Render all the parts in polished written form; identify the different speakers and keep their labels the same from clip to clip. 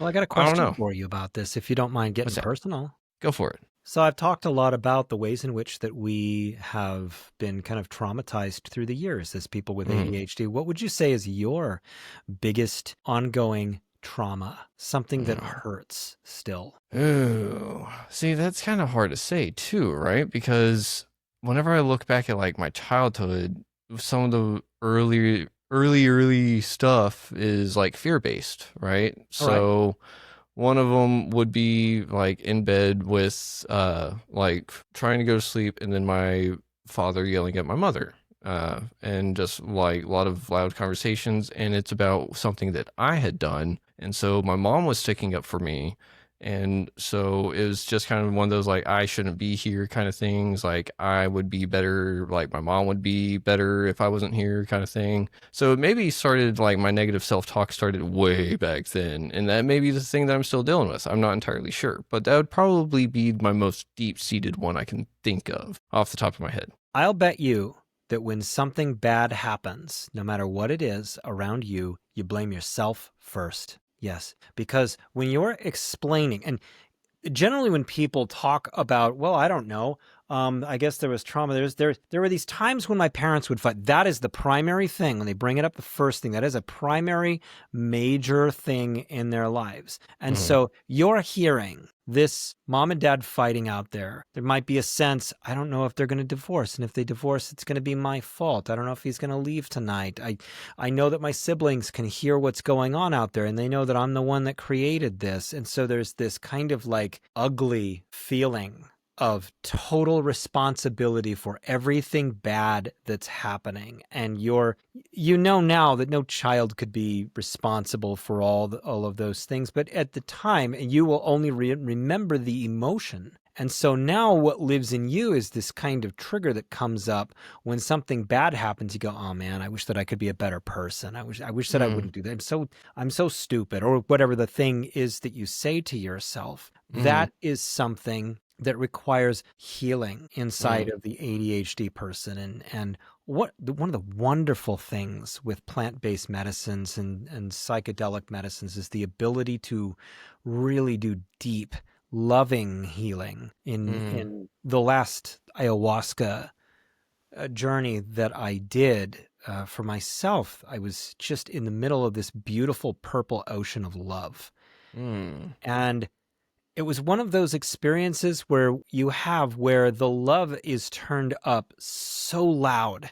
Speaker 1: Well, I got a
Speaker 2: I don't
Speaker 1: question
Speaker 2: know.
Speaker 1: for you about this, if you don't mind
Speaker 2: What's
Speaker 1: getting
Speaker 2: that?
Speaker 1: personal.
Speaker 2: Go for it.
Speaker 1: So I've talked a lot about the ways in which that we have been kind of traumatized through the years as people with
Speaker 2: Mm.
Speaker 1: ADHD. What would you say is your biggest ongoing trauma, something that
Speaker 2: Mm.
Speaker 1: hurts still?
Speaker 2: Ooh. See, that's kind of hard to say too, right? Because whenever I look back at like my childhood, some of the early stuff is like fear-based, right?
Speaker 1: All right.
Speaker 2: So one of them would be like in bed with like trying to go to sleep and then my father yelling at my mother. And just like a lot of loud conversations, and it's about something that I had done. And so my mom was sticking up for me. And so it was just kind of one of those like I shouldn't be here kind of things. Like I would be better, like my mom would be better if I wasn't here kind of thing. So it maybe started like my negative self-talk started way back then. And that may be the thing that I'm still dealing with. I'm not entirely sure. But that would probably be my most deep-seated one I can think of off the top of my head.
Speaker 1: I'll bet you that when something bad happens, no matter what it is around you, you blame yourself first. Yes, because when you're explaining, and generally when people talk about, well, I don't know, I guess there was trauma. There were these times when my parents would fight. That is the primary thing when they bring it up. The first thing that is a primary major thing in their lives. And
Speaker 2: Mm-hmm.
Speaker 1: so you're hearing this mom and dad fighting out there. There might be a sense, I don't know if they're going to divorce, and if they divorce, it's going to be my fault. I don't know if he's going to leave tonight. I know that my siblings can hear what's going on out there, and they know that I'm the one that created this. And so there's this kind of like ugly feeling of total responsibility for everything bad that's happening. And you know now that no child could be responsible for all of those things. But at the time, you will only remember the emotion. And so now what lives in you is this kind of trigger that comes up when something bad happens. You go, oh man, I wish that I could be a better person. I wish that I
Speaker 2: Mm-hmm.
Speaker 1: wouldn't do that. I'm so stupid, or whatever the thing is that you say to yourself.
Speaker 2: Mm-hmm.
Speaker 1: That is something that requires healing inside
Speaker 2: Mm-hmm.
Speaker 1: of the ADHD person. And one of the wonderful things with plant-based medicines and psychedelic medicines is the ability to really do deep, loving healing.
Speaker 2: Mm-hmm.
Speaker 1: In the last ayahuasca journey that I did for myself, I was just in the middle of this beautiful purple ocean of love.
Speaker 2: Mm-hmm.
Speaker 1: And it was one of those experiences where the love is turned up so loud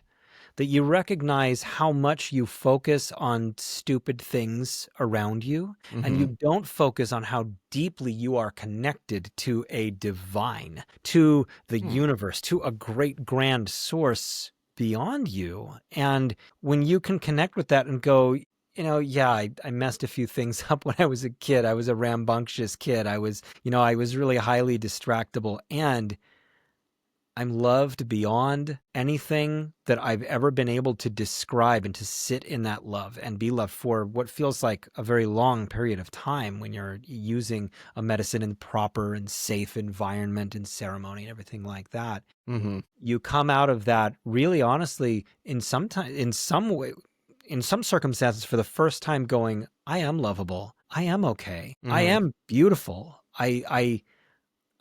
Speaker 1: that you recognize how much you focus on stupid things around you, and
Speaker 2: Mm-hmm.
Speaker 1: you don't focus on how deeply you are connected to a divine, to the universe, to a great grand source beyond you. And when you can connect with that and go, yeah, I messed a few things up when I was a kid. I was a rambunctious kid. I was really highly distractible, and I'm loved beyond anything that I've ever been able to describe, and to sit in that love and be loved for what feels like a very long period of time when you're using a medicine in proper and safe environment and ceremony and everything like that.
Speaker 2: Mm-hmm.
Speaker 1: You come out of that really honestly in some way, in some circumstances for the first time going, I am lovable. I am okay. I
Speaker 2: Mm-hmm.
Speaker 1: am beautiful. I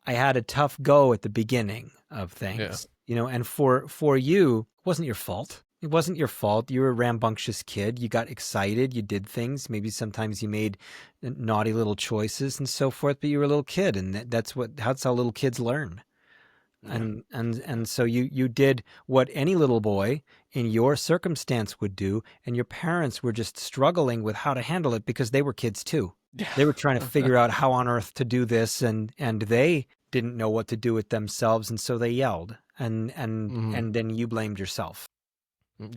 Speaker 1: had a tough go at the beginning of
Speaker 2: Yeah.
Speaker 1: things, and for you, it wasn't your fault. It wasn't your fault. You were a rambunctious kid. You got excited. You did things. Maybe sometimes you made naughty little choices and so forth, but you were a little kid, and that's how little kids learn.
Speaker 2: Yeah.
Speaker 1: And so you did what any little boy in your circumstance would do, and your parents were just struggling with how to handle it because they were kids too. They were trying to
Speaker 2: Yeah.
Speaker 1: figure out how on earth to do this, and they didn't know what to do with themselves, and so they yelled, and
Speaker 2: Mm-hmm.
Speaker 1: and then you blamed yourself.